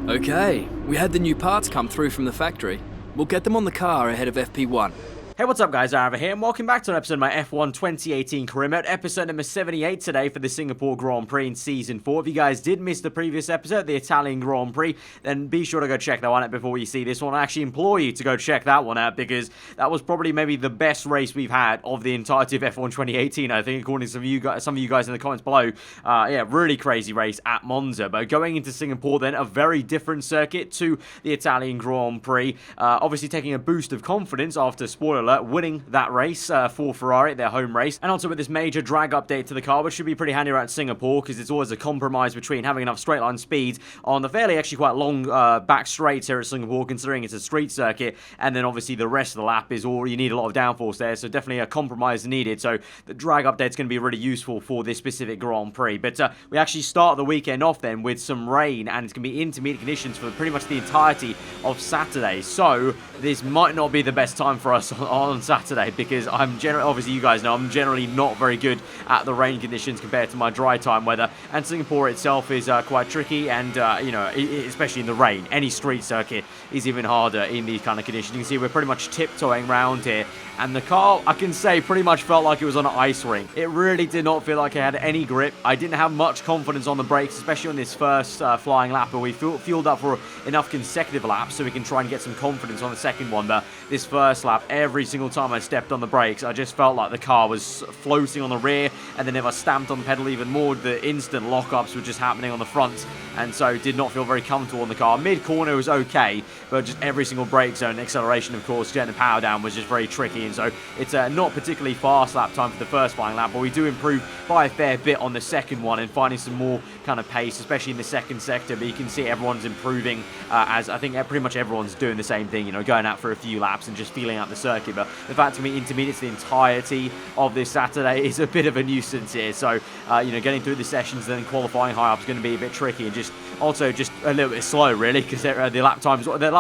Okay, we had the new parts come through from the factory. We'll get them on the car ahead of FP1. Hey, what's up guys, aarava here, and welcome back to an episode of my F1 2018 career mode, episode number 78 today for the Singapore Grand Prix in Season 4. If you guys did miss the previous episode, the Italian Grand Prix, then be sure to go check that one out before you see this one. I actually implore you to go check that one out, because that was probably maybe the best race we've had of the entirety of F1 2018, I think, according to some of you guys in the comments below. Yeah, really crazy race at Monza. But going into Singapore then, a very different circuit to the Italian Grand Prix. Obviously taking a boost of confidence after, spoiler alert, winning that race for Ferrari, their home race, and also with this major drag update to the car, which should be pretty handy around Singapore, because it's always a compromise between having enough straight line speed on the fairly actually quite long back straights here at Singapore, considering it's a street circuit, and then obviously the rest of the lap is all, you need a lot of downforce there, so definitely a compromise needed. So the drag update's going to be really useful for this specific Grand Prix. But we actually start the weekend off then with some rain, and it's going to be intermediate conditions for pretty much the entirety of Saturday. So this might not be the best time for us on Saturday, because I'm generally, obviously you guys know, I'm generally not very good at the rain conditions compared to my dry time weather, and Singapore itself is quite tricky, and you know, especially in the rain. Any street circuit is even harder in these kind of conditions. You can see we're pretty much tiptoeing around here, and the car, I can say, pretty much felt like it was on an ice rink. It really did not feel like it had any grip. I didn't have much confidence on the brakes, especially on this first flying lap, where we fueled up for enough consecutive laps so we can try and get some confidence on the second one. But this first lap, every single time I stepped on the brakes, I just felt like the car was floating on the rear, and then if I stamped on the pedal even more, the instant lockups were just happening on the front, and so did not feel very comfortable in the car. Mid-corner was okay, but just every single brake zone, acceleration, of course, getting the power down was just very tricky, and so it's not particularly fast lap time for the first flying lap, but we do improve by a fair bit on the second one and finding some more kind of pace, especially in the second sector. But you can see everyone's improving, as I think pretty much everyone's doing the same thing, you know, going out for a few laps and just feeling out the circuit. But the fact to me, intermediates the entirety of this Saturday is a bit of a nuisance here. So, you know, getting through the sessions and then qualifying high up is going to be a bit tricky, and just also just a little bit slow, really, because the lap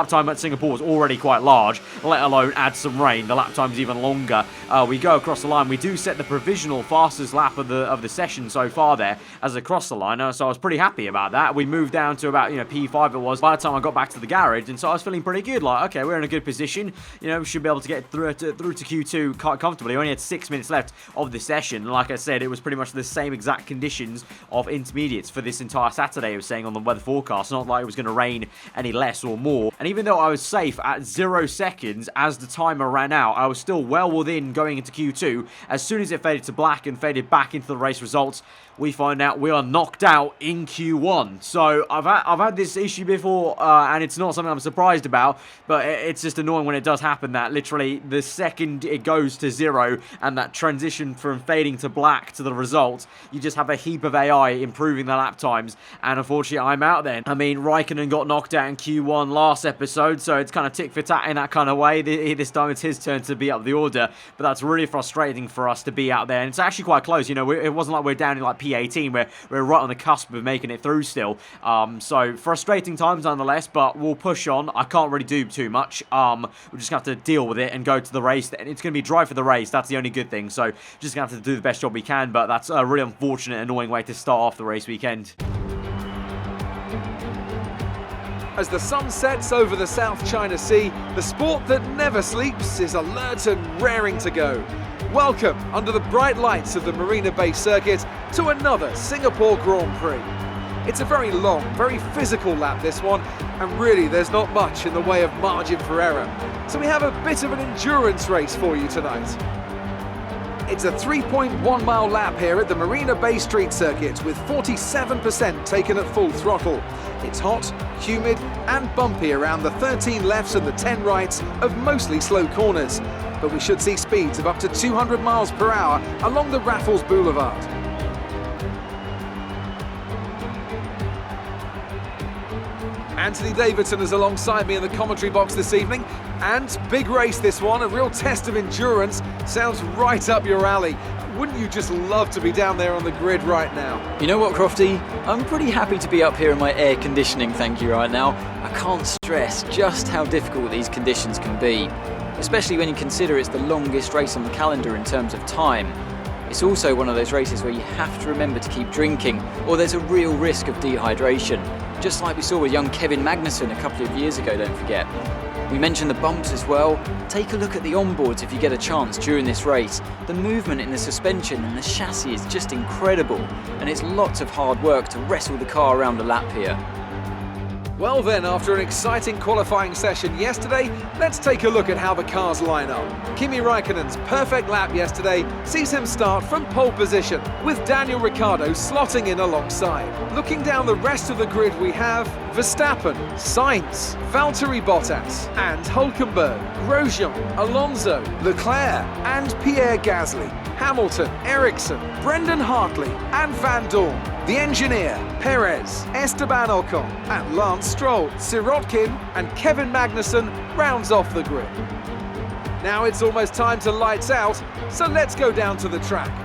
time at Singapore was already quite large, let alone add some rain. The lap time's even longer. We go across the line. We do set the provisional fastest lap of the session so far there as across the line, so I was pretty happy about that. We moved down to about, you know, P5 it was by the time I got back to the garage, and so I was feeling pretty good. Like, okay, we're in a good position. You know, we should be able to get through to Q2 quite comfortably. We only had 6 minutes left of the session. Like I said, it was pretty much the same exact conditions of intermediates for this entire Saturday. I was saying on the weather forecast, not like it was going to rain any less or more. And even though I was safe at 0 seconds as the timer ran out, I was still well within going into Q2. As soon as it faded to black and faded back into the race results, we find out we are knocked out in Q1. So I've had this issue before, and it's not something I'm surprised about, but it's just annoying when it does happen, that literally the second it goes to 0 and that transition from fading to black to the result, you just have a heap of AI improving the lap times, and unfortunately I'm out then. I mean, Raikkonen got knocked out in Q1 last episode, so it's kind of tick for tat in that kind of way. This time it's his turn to be up the order, but that's really frustrating for us to be out there, and it's actually quite close. You know, it wasn't like we're down in like P18, where we're right on the cusp of making it through still. So frustrating times nonetheless, but we'll push on. I can't really do too much. We're just gonna have to deal with it and go to the race, and it's gonna be dry for the race. That's the only good thing. So just gonna have to do the best job we can, but that's a really unfortunate, annoying way to start off the race weekend. As the sun sets over the South China Sea, the sport that never sleeps is alert and raring to go. Welcome, under the bright lights of the Marina Bay Circuit, to another Singapore Grand Prix. It's a very long, very physical lap, this one, and really there's not much in the way of margin for error. So we have a bit of an endurance race for you tonight. It's a 3.1 mile lap here at the Marina Bay Street Circuit, with 47% taken at full throttle. It's hot, humid and bumpy around the 13 lefts and the 10 rights of mostly slow corners, but we should see speeds of up to 200 miles per hour along the Raffles Boulevard. Anthony Davidson is alongside me in the commentary box this evening, and big race this one, a real test of endurance. Sounds right up your alley. Wouldn't you just love to be down there on the grid right now? You know what, Crofty? I'm pretty happy to be up here in my air conditioning, thank you, right now. I can't stress just how difficult these conditions can be, especially when you consider it's the longest race on the calendar in terms of time. It's also one of those races where you have to remember to keep drinking, or there's a real risk of dehydration. just like we saw with young Kevin Magnussen a couple of years ago, don't forget. We mentioned the bumps as well. Take a look at the onboards if you get a chance during this race. The movement in the suspension and the chassis is just incredible, and it's lots of hard work to wrestle the car around a lap here. Well then, after an exciting qualifying session yesterday, let's take a look at how the cars line up. Kimi Raikkonen's perfect lap yesterday sees him start from pole position, with Daniel Ricciardo slotting in alongside. Looking down the rest of the grid, we have Verstappen, Sainz, Valtteri Bottas and Hülkenberg, Grosjean, Alonso, Leclerc and Pierre Gasly, Hamilton, Ericsson, Brendan Hartley and Van Dorn. The engineer, Perez, Esteban Ocon and Lance Stroll, Sirotkin and Kevin Magnussen rounds off the grid. Now it's almost time to lights out, so let's go down to the track.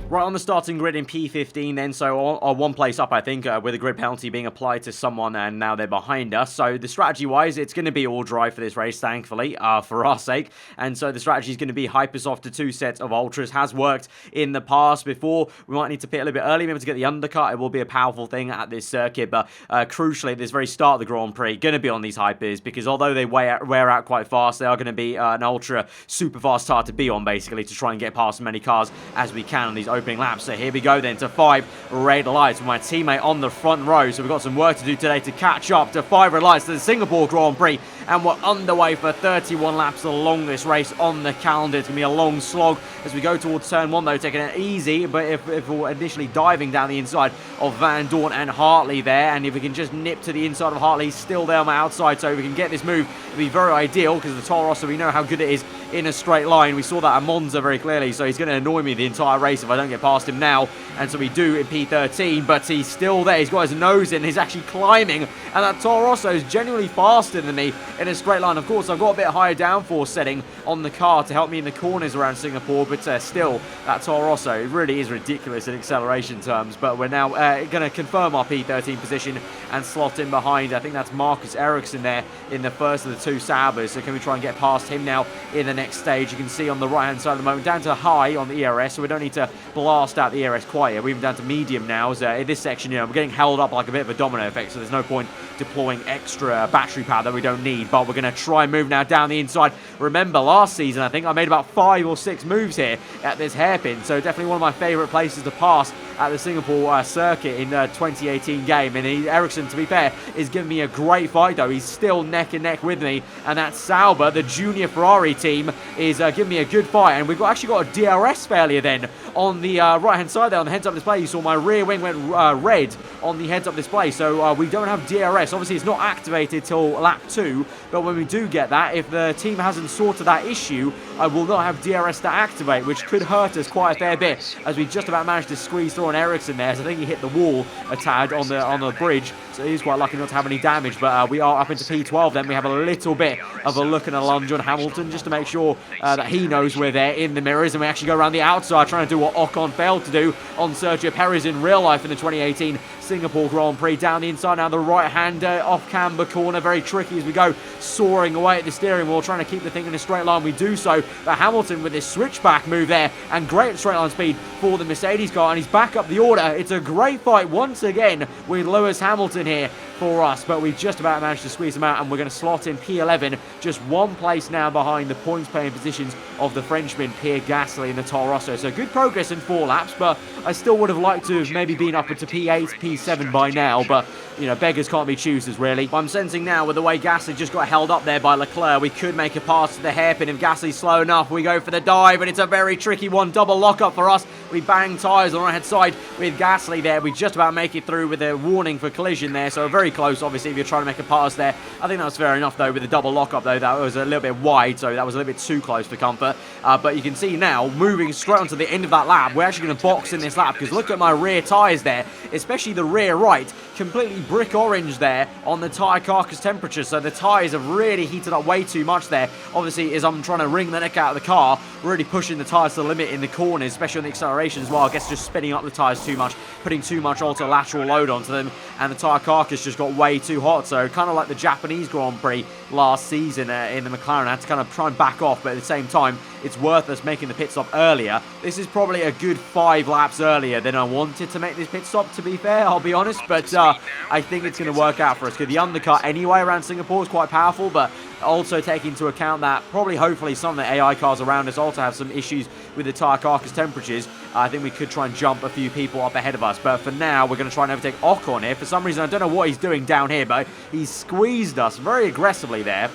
Right on the starting grid in P15 then, so one place up I think, with a grid penalty being applied to someone and now they're behind us. So the strategy wise, it's going to be all dry for this race, thankfully, for our sake. And so the strategy is going to be hypersoft to 2 sets of ultras. Has worked in the past before. We might need to pit a little bit early, maybe to get the undercut. It will be a powerful thing at this circuit, but crucially at this very start of the Grand Prix, going to be on these hypers, because although they wear out quite fast, they are going to be an ultra super fast tire to be on, basically, to try and get past as many cars as we can on these opening laps. So here we go then to 5 red lights with my teammate on the front row. So we've got some work to do today to catch up to 5 red lights to the Singapore Grand Prix, and we're underway for 31 laps, the longest race on the calendar. It's going to be a long slog as we go towards turn 1 though, taking it easy, but if we're initially diving down the inside of Van Dorn and Hartley there, and if we can just nip to the inside of Hartley, he's still there on my outside, so if we can get this move, it'd be very ideal, because the Toro Rosso, we know how good it is in a straight line. We saw that at Monza very clearly, so he's going to annoy me the entire race if I don't get past him now, and so we do in P13, but he's still there. He's got his nose in, he's actually climbing, and that Toro Rosso is genuinely faster than me in a straight line. Of course, I've got a bit higher downforce setting on the car to help me in the corners around Singapore, but still, that Toro Rosso, it really is ridiculous in acceleration terms. But we're now going to confirm our P13 position and slot in behind, I think that's Marcus Ericsson there in the first of the 2 Saubers. So can we try and get past him now in the next stage? You can see on the right hand side at the moment, down to high on the ERS, so we don't need to blast out the ERS quite yet. We're even down to medium now. So in this section, you know, we're getting held up like a bit of a domino effect, so there's no point deploying extra battery power that we don't need, but we're going to try and move now down the inside. Remember last season, I think I made about 5 or 6 moves here at this hairpin, so definitely one of my favourite places to pass at the Singapore circuit in the 2018 game. And Ericsson, to be fair, is giving me a great fight though. He's still neck and neck with me, and that Sauber, the junior Ferrari team, is giving me a good fight. And we've actually got a DRS failure then on the right hand side there on the heads up display. You saw my rear wing went red on the heads up display, so we don't have DRS. Obviously it's not activated till lap 2, but when we do get that, if the team hasn't sorted that issue, I will not have DRS to activate, which could hurt us quite a fair bit, as we just about managed to squeeze through on Ericsson there. So I think he hit the wall a tad on the bridge, so he's quite lucky not to have any damage. But we are up into P12 then. We have a little bit of a look and a lunge on Hamilton just to make sure that he knows we're there in the mirrors, and we actually go around the outside trying to do what Ocon failed to do on Sergio Perez in real life in the 2018 Singapore Grand Prix. Down the inside now, the right hand off camber corner, very tricky as we go soaring away at the steering wheel, trying to keep the thing in a straight line. We do so, but Hamilton with this switchback move there, and great straight line speed for the Mercedes car, and he's back up the order. It's a great fight once again with Lewis Hamilton here for us, but we just about managed to squeeze them out, and we're going to slot in P11, just 1 place now behind the points playing positions of the Frenchman Pierre Gasly and the Toro Rosso. So good progress in 4 laps, but I still would have liked to have maybe been up into P8, P7 by now, but you know, beggars can't be choosers really. I'm sensing now with the way Gasly just got held up there by Leclerc, we could make a pass to the hairpin if Gasly's slow enough. We go for the dive, and it's a very tricky one, double lockup for us. We bang tyres on the right hand side with Gasly there. We just about make it through with a warning for collision there, so very close obviously if you're trying to make a pass there. I think that was fair enough though with the double lockup though. That was a little bit wide, so that was a little bit too close for comfort. But you can see now, moving straight onto the end of that lap, we're actually going to box in this lap, because look at my rear tyres there, especially the rear right, completely brick orange there on the tyre carcass temperature. So the tyres have really heated up way too much there. Obviously, as I'm trying to wring the neck out of the car, really pushing the tyres to the limit in the corners, especially on the acceleration as well. I guess just spinning up the tyres too much, putting too much lateral load onto them, and the tyre carcass just got way too hot. So kind of like the Japanese Grand Prix last season in the McLaren, I had to kind of try and back off, but at the same time, it's worth us making the pit stop earlier. This is probably a good 5 laps earlier than I wanted to make this pit stop, to be fair, I'll be honest, but I think it's going to work out for us, because the undercut anyway around Singapore is quite powerful, but also take into account that probably, hopefully, some of the AI cars around us also have some issues with the tyre carcass temperatures. I think we could try and jump a few people up ahead of us, but for now, we're going to try and overtake Ocon here. For some reason, I don't know what he's doing down here, but he squeezed us very aggressively there.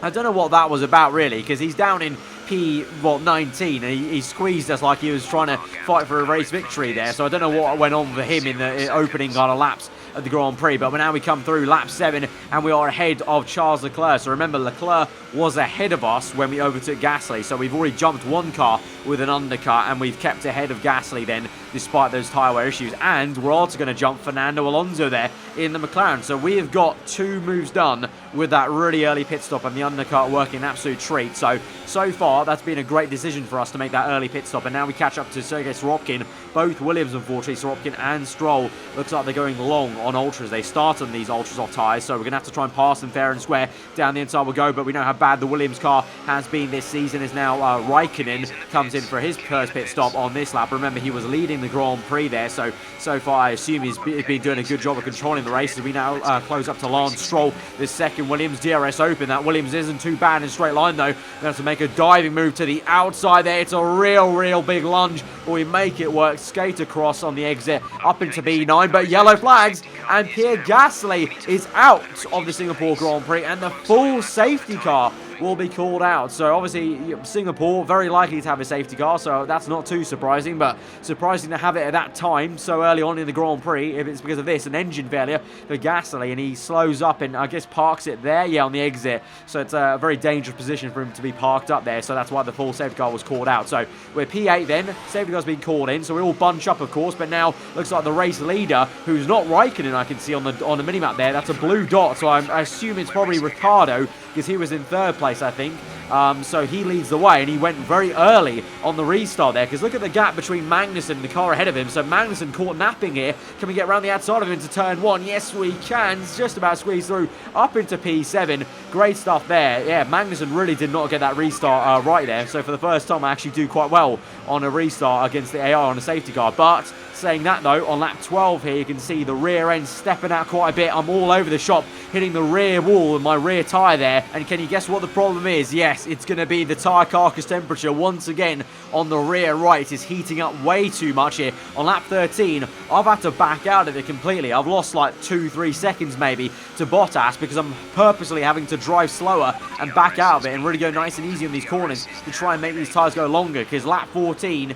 I don't know what that was about, really, because he's down in P19, and he squeezed us like he was trying to fight for a race victory there, so I don't know what went on for him in the opening kind of laps of the Grand Prix, but now we come through lap 7 and we are ahead of Charles Leclerc. So remember, Leclerc was ahead of us when we overtook Gasly, so we've already jumped one car with an undercut and we've kept ahead of Gasly then, despite those tyre wear issues. And we're also going to jump Fernando Alonso there in the McLaren, so we have got 2 moves done with that really early pit stop and the undercut working an absolute treat. So far that's been a great decision for us to make that early pit stop, and now we catch up to Sergei Sorokin. Both Williams, unfortunately, Sorokin and Stroll, looks like they're going long on ultras. They start on these ultras off tyres, so we're going to have to try and pass them fair and square. Down the inside we'll go, but we know how bad the Williams car has been this season. Is now Raikkonen comes in for his first pit stop on this lap. Remember, he was leading the Grand Prix there, so far I assume he's been doing a good job of controlling the race. As we now close up to Lance Stroll, this second Williams. DRS open. That Williams isn't too bad in straight line though. We have to make a diving move to the outside there. It's a real big lunge, but we make it work. Skate across on the exit up into B9, but yellow flags, and Pierre Gasly is out of the Singapore Grand Prix, and the full safety car will be called out. So obviously Singapore very likely to have a safety car, so that's not too surprising, but surprising to have it at that time so early on in the Grand Prix. If it's because of this, an engine failure for Gasly, and he slows up and I guess parks it there, yeah, on the exit. So it's a very dangerous position for him to be parked up there, so that's why the full safety car was called out. So we're P8 then, safety car's been called in, so we all bunch up of course, but now looks like the race leader, who's not Raikkonen, I can see on the minimap there, that's a blue dot, so I assume it's probably Ricciardo, because he was in 3rd place, I think. So he leads the way, and he went very early on the restart there, because look at the gap between Magnussen and the car ahead of him. So Magnussen caught napping here. Can we get around the outside of him into turn 1? Yes, we can. It's just about squeezed through up into P7. Great stuff there. Yeah, Magnussen really did not get that restart right there. So for the first time, I actually do quite well on a restart against the AI on a safety car. But saying that though, on lap 12 here, you can see the rear end stepping out quite a bit. I'm all over the shop, hitting the rear wall with my rear tyre there. And can you guess what the problem is? Yes, it's going to be the tyre carcass temperature once again on the rear right. Is heating up way too much here. On lap 13, I've had to back out of it completely. I've lost like 2-3 seconds maybe to Bottas, because I'm purposely having to drive slower and back out of it and really go nice and easy on these corners to try and make these tyres go longer, because lap 14,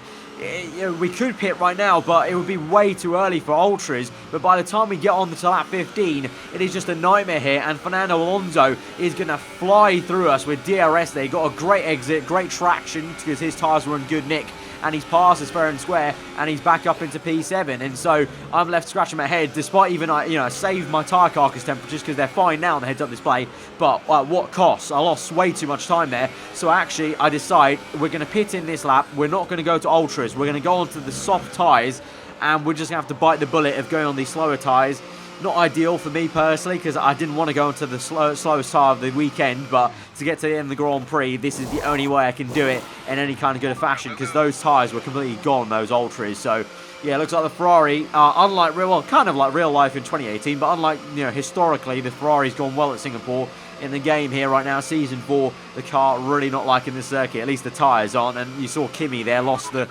we could pit right now, but it would be way too early for ultras. But by the time we get on to lap 15, it is just a nightmare here, and Fernando Alonso is going to fly through us with DRS there. He got a great exit, great traction, because his tyres were in good nick, and he's passed us fair and square, and he's back up into P7, and so I'm left scratching my head, despite even I saved my tyre carcass temperatures, because they're fine now on the heads-up display, but what cost? I lost way too much time there. So actually I decide we're going to pit in this lap. We're not going to go to ultras, we're going to go onto the soft tyres, and we're just going to have to bite the bullet of going on these slower tyres. Not ideal for me personally, because I didn't want to go into the slowest tyre of the weekend, but to get to the end of the Grand Prix, this is the only way I can do it in any kind of good fashion, because those tyres were completely gone, those ultras. So yeah, it looks like the Ferrari, unlike kind of like real life in 2018, but unlike, historically, the Ferrari's gone well at Singapore. In the game here right now, Season 4, the car really not liking the circuit, at least the tyres aren't, and you saw Kimi there lost the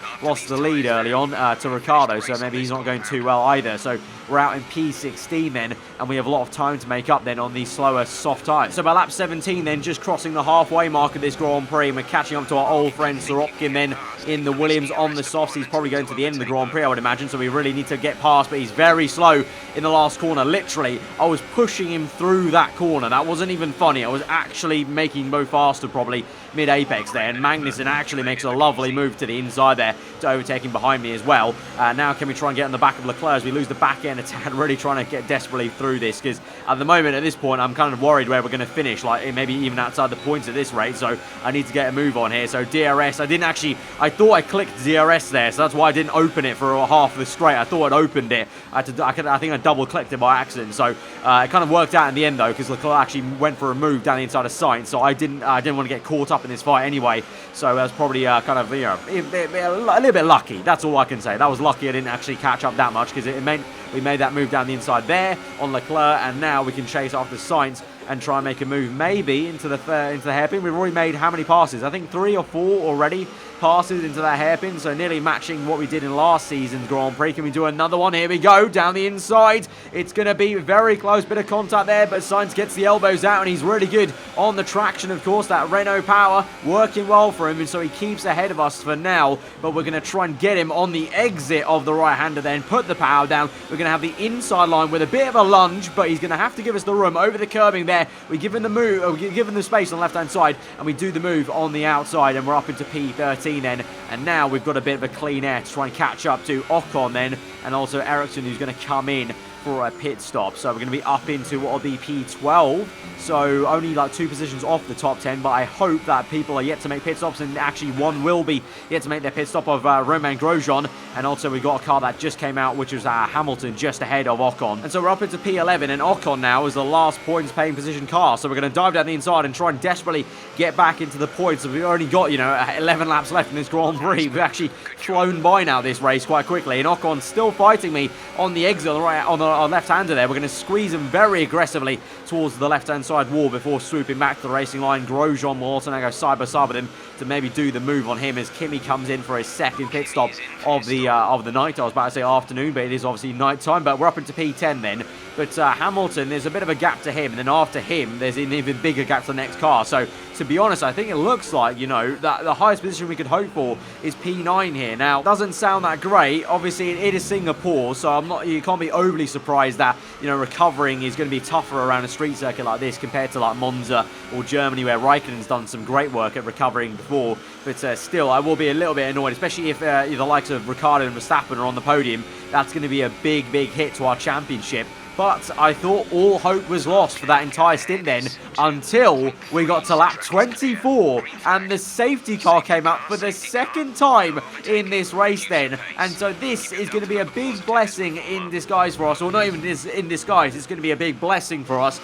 lead early on to Ricciardo, so maybe he's not going too well either. So we're out in P16 then, and we have a lot of time to make up then on these slower soft tyres. So by lap 17 then, just crossing the halfway mark of this Grand Prix, and we're catching up to our old friend Sorokin then in the Williams on the softs. He's probably going to the end of the Grand Prix, I would imagine, so we really need to get past, but he's very slow in the last corner. Literally, I was pushing him through that corner. That wasn't even funny. I was actually making him go faster mastered probably mid-apex there, and Magnussen actually makes a lovely move to the inside there to overtaking behind me as well. Now can we try and get on the back of Leclerc as we lose the back end attack, really trying to get desperately through this, because at the moment, at this point, I'm kind of worried where we're going to finish, like maybe even outside the points at this rate, so I need to get a move on here. So DRS, I thought I clicked DRS there, so that's why I didn't open it for half of the straight. I thought I'd opened it. I think I double clicked it by accident, so it kind of worked out in the end though, because Leclerc actually went for a move down the inside of sight, so I didn't want to get caught up in this fight anyway. So that was probably kind of, you know, a little bit lucky. That's all I can say. That was lucky I didn't actually catch up that much, because it meant we made that move down the inside there on Leclerc, and now we can chase after Sainz and try and make a move maybe into the hairpin. We've already made how many passes? I think 3 or 4 already passes into that hairpin, so nearly matching what we did in last season's Grand Prix. Can we do another one? Here we go, down the inside. It's going to be very close, bit of contact there, but Sainz gets the elbows out, and he's really good on the traction, of course. That Renault power working well for him, and so he keeps ahead of us for now, but we're going to try and get him on the exit of the right-hander then, put the power down. We're going to have the inside line with a bit of a lunge, but he's going to have to give us the room over the curbing there. We give him the move, we give him the space on the left-hand side, and we do the move on the outside, and we're up into P13 then, and now we've got a bit of a clean air to try and catch up to Ocon then, and also Ericsson, who's going to come in for a pit stop. So we're going to be up into what will be P12, so only like 2 positions off the top 10, but I hope that people are yet to make pit stops, and actually one will be yet to make their pit stop of Romain Grosjean, and also we got a car that just came out, which was Hamilton, just ahead of Ocon. And so we're up into P11, and Ocon now is the last points paying position car, so we're going to dive down the inside and try and desperately get back into the points. So we've only got, you know, 11 laps left in this Grand Prix. We've actually flown by now this race quite quickly, and Ocon still fighting me on the exit on the right, on the left-hander there. We're going to squeeze him very aggressively towards the left-hand side wall before swooping back to the racing line. Grosjean will also now go side by side with him to maybe do the move on him as Kimi comes in for his second pit stop of the night. I was about to say afternoon, but it is obviously night time. But we're up into P10 then. But Hamilton, there's a bit of a gap to him, and then after him, there's an even bigger gap to the next car. So, to be honest, I think it looks like, you know, that the highest position we could hope for is P9 here. Now, doesn't sound that great. Obviously, it is Singapore, so you can't be overly surprised that, you know, recovering is going to be tougher around a street circuit like this compared to like Monza or Germany, where Raikkonen's done some great work at recovering before. But still, I will be a little bit annoyed, especially if the likes of Ricciardo and Verstappen are on the podium. That's going to be a big, big hit to our championship. But I thought all hope was lost for that entire stint then, until we got to lap 24 and the safety car came up for the second time in this race then. And so this is going to be a big blessing in disguise for us, or not even in disguise, it's going to be a big blessing for us.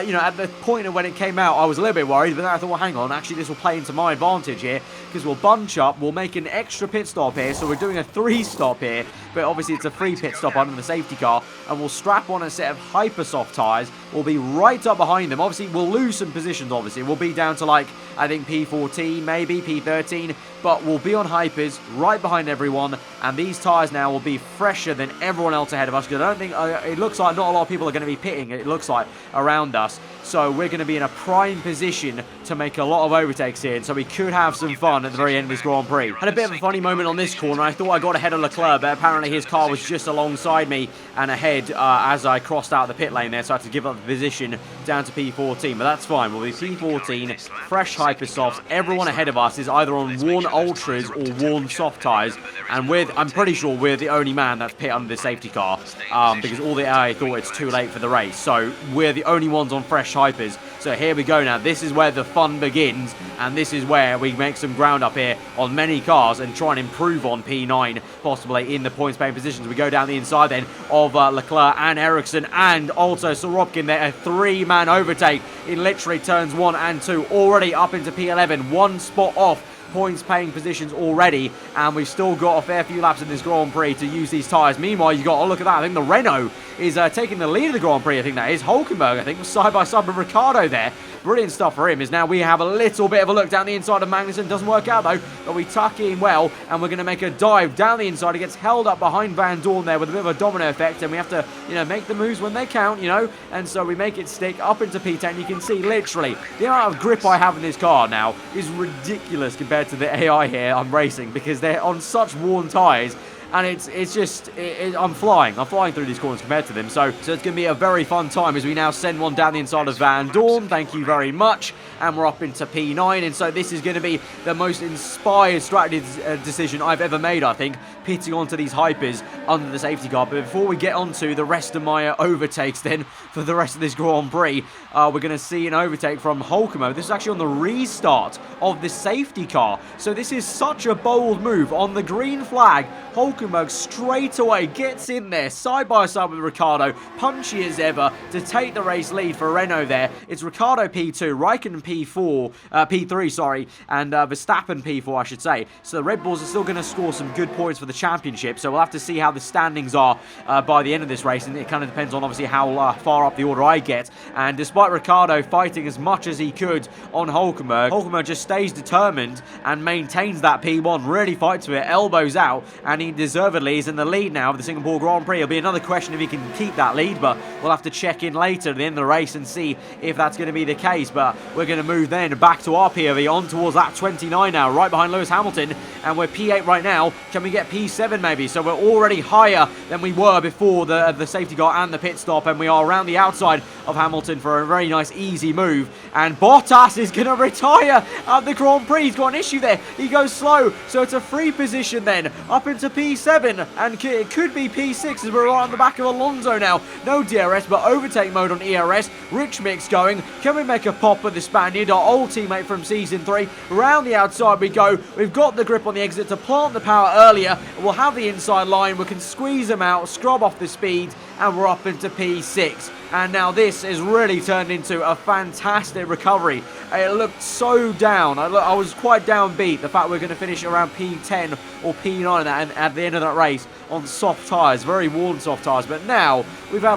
You know, at the point of when it came out, I was a little bit worried, but then I thought, well, hang on, actually this will play into my advantage here, because we'll bunch up, we'll make an extra pit stop here, so we're doing a 3 stop here, but obviously it's a free pit stop under the safety car, and we'll strap on a set of hyper soft tyres. We'll be right up behind them. Obviously, we'll lose some positions, obviously. We'll be down to, like, I think P14, maybe, P13, but we'll be on hypers, right behind everyone, and these tyres now will be fresher than everyone else ahead of us, because I don't think, it looks like not a lot of people are going to be pitting, it looks like, around us. So we're going to be in a prime position to make a lot of overtakes here, and so we could have some fun at the very end of this Grand Prix. Had a bit of a funny moment on this corner. I thought I got ahead of Leclerc, but apparently his car was just alongside me and ahead as I crossed out the pit lane there, so I had to give up the position down to P14, but that's fine. We'll be P14, fresh hypersofts. Everyone ahead of us is either on worn ultras or worn soft tyres, and I'm pretty sure we're the only man that's pit under the safety car, because all the AI thought it's too late for the race, so we're the only ones on fresh hypers. So here we go now. This is where the fun begins, and this is where we make some ground up here on many cars and try and improve on P9, possibly in the points paying positions. We go down the inside then of Leclerc and Ericsson and also Sorokin there. A 3-man overtake in literally turns 1 and 2, already up into P11, 1 spot off points paying positions already, and we've still got a fair few laps in this Grand Prix to use these tyres. Meanwhile, you got, oh, look at that, I think the Renault is taking the lead of the Grand Prix. I think that is Hülkenberg, I think, side by side with Ricciardo there. Brilliant stuff for him. Is now we have a little bit of a look down the inside of Magnussen. Doesn't work out though, but we tuck in well, and we're going to make a dive down the inside. It gets held up behind Van Dorn there with a bit of a domino effect, and we have to, you know, make the moves when they count, you know, and so we make it stick up into P10. You can see literally the amount of grip I have in this car now is ridiculous compared to the AI here I'm racing, because they're on such worn tyres. and it's just, I'm flying through these corners compared to them, so it's going to be a very fun time as we now send one down the inside of Van Dorn, thank you very much, and we're up into P9, and so this is going to be the most inspired strategy decision I've ever made, I think, pitting onto these hypers under the safety car. But before we get onto the rest of my overtakes then for the rest of this Grand Prix, we're going to see an overtake from Hulkenberg. This is actually on the restart of the safety car, so this is such a bold move. On the green flag, Hulkenberg straight away gets in there side by side with Ricciardo, punchy as ever, to take the race lead for Renault there. It's Ricciardo P2, Raikkonen P3, sorry, and Verstappen P4, I should say. So the Red Bulls are still going to score some good points for the championship, so we'll have to see how the standings are by the end of this race, and it kind of depends on obviously how far up the order I get. And despite Ricciardo fighting as much as he could on Hulkenberg just stays determined and maintains that P1, really fights for it, elbows out, and he deservedly is in the lead now of the Singapore Grand Prix. It'll be another question if he can keep that lead, but we'll have to check in later at the end of the race and see if that's going to be the case. But we're going to move then back to our POV on towards that 29 now, right behind Lewis Hamilton, and we're P8 right now. Can we get P7 maybe? So we're already higher than we were before the safety car and the pit stop, and we are around the outside of Hamilton for a very nice easy move. And Bottas is going to retire at the Grand Prix. He's got an issue there. He goes slow, so it's a free position then up into P7, and it could be P6 as we're right on the back of Alonso now. No DRS, but overtake mode on ERS. Rich mix going. Can we make a pop with the Spaniard, our old teammate from Season 3? Around the outside we go. We've got the grip on the exit to plant the power earlier. We'll have the inside line. We can squeeze them out, scrub off the speed, and we're up into P6. And now this has really turned into a fantastic recovery. It looked so down. I was quite downbeat, the fact we're going to finish around P10 or P9 at the end of that race on soft tyres, very worn soft tyres. But now we've had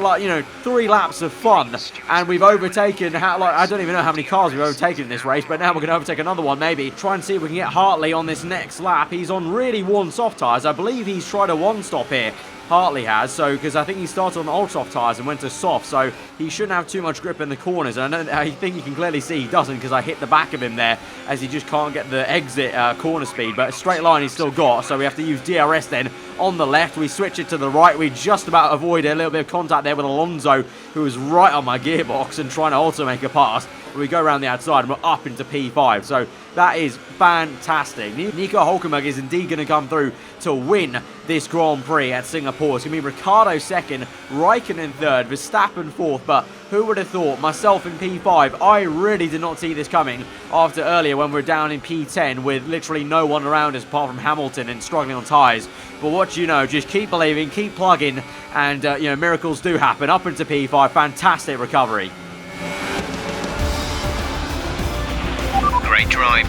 3 laps of fun, and we've overtaken, I don't even know how many cars we've overtaken in this race, but now we're going to overtake another one maybe. Try and see if we can get Hartley on this next lap. He's on really worn soft tyres. I believe he's tried a one-stop here. Hartley has, so because I think he started on old soft tyres and went to soft, so he shouldn't have too much grip in the corners. And I think you can clearly see he doesn't, because I hit the back of him there as he just can't get the exit corner speed. But a straight line he's still got, so we have to use DRS then on the left. We switch it to the right. We just about avoided a little bit of contact there with Alonso, who was right on my gearbox and trying to also make a pass. We go around the outside and we're up into P5, so that is fantastic. Nico Hulkenberg is indeed going to come through to win this Grand Prix at Singapore. It's going to be Ricciardo second, Raikkonen third, Verstappen fourth, but who would have thought? Myself in P5, I really did not see this coming after earlier when we were down in P10 with literally no one around us apart from Hamilton and struggling on tyres. But what you know, just keep believing, keep plugging, and miracles do happen. Up into P5, fantastic recovery.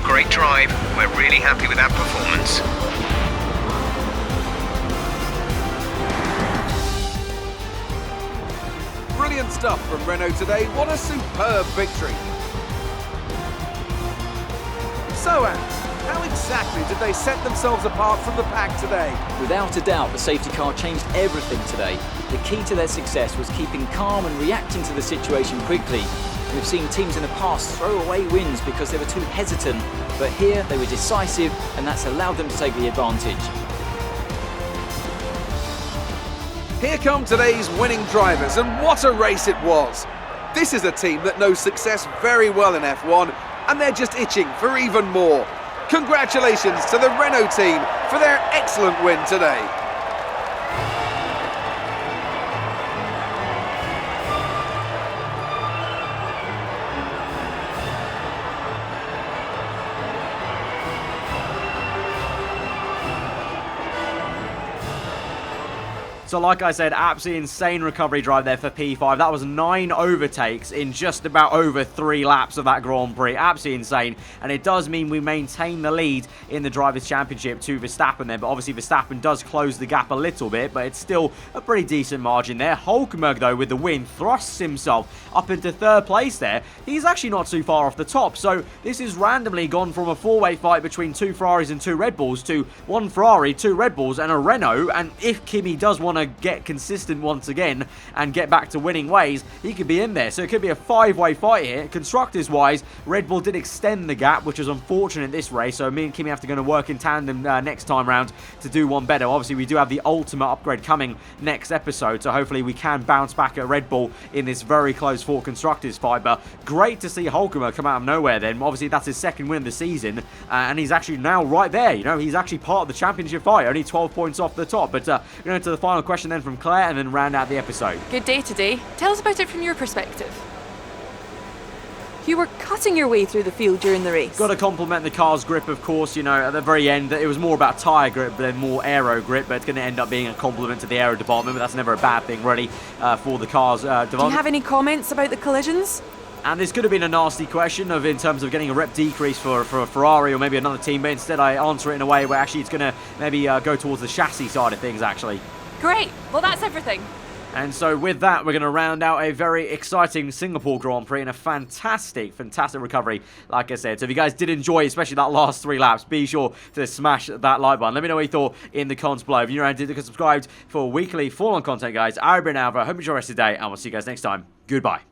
Great drive. We're really happy with that performance. Brilliant stuff from Renault today. What a superb victory. So, Ant, how exactly did they set themselves apart from the pack today? Without a doubt, the safety car changed everything today. The key to their success was keeping calm and reacting to the situation quickly. We've seen teams in the past throw away wins because they were too hesitant, but here they were decisive, and that's allowed them to take the advantage. Here come today's winning drivers, and what a race it was. This is a team that knows success very well in F1, and they're just itching for even more. Congratulations to the Renault team for their excellent win today. So like I said, absolutely insane recovery drive there for P5. That was 9 overtakes in just about over 3 laps of that Grand Prix. Absolutely insane. And it does mean we maintain the lead in the Drivers' Championship to Verstappen there. But obviously Verstappen does close the gap a little bit, but it's still a pretty decent margin there. Hulkenberg, though, with the win, thrusts himself up into 3rd place there. He's actually not too far off the top. So this has randomly gone from a 4-way fight between 2 Ferraris and 2 Red Bulls to 1 Ferrari, 2 Red Bulls, and a Renault. And if Kimi does want to to get consistent once again and get back to winning ways, he could be in there. So it could be a 5-way fight here. Constructors-wise, Red Bull did extend the gap, which was unfortunate in this race. So me and Kimi have to go to work in tandem next time round to do one better. Obviously, we do have the ultimate upgrade coming next episode, so hopefully we can bounce back at Red Bull in this very close for Constructors fight. But great to see Hockenheim come out of nowhere then. Obviously, that's his second win of the season, and he's actually now right there. You know, he's actually part of the championship fight, only 12 points off the top. But we're going to the final question then from Claire, and then round out the episode. Good day today. Tell us about it from your perspective. You were cutting your way through the field during the race. Got to compliment the car's grip, of course. You know, at the very end, it was more about tyre grip than more aero grip, but it's going to end up being a compliment to the aero department, but that's never a bad thing, really, for the car's development. Do you have any comments about the collisions? And this could have been a nasty question in terms of getting a rep decrease for Ferrari or maybe another team, but instead I answer it in a way where actually it's going to maybe go towards the chassis side of things, actually. Great. Well, that's everything. And so with that, we're going to round out a very exciting Singapore Grand Prix and a fantastic recovery, like I said. So if you guys did enjoy, especially that last 3 laps, be sure to smash that like button. Let me know what you thought in the comments below. If you're around, subscribe for weekly full-on content, guys. I've been Alfa. I hope you enjoy the rest of the day, and we'll see you guys next time. Goodbye.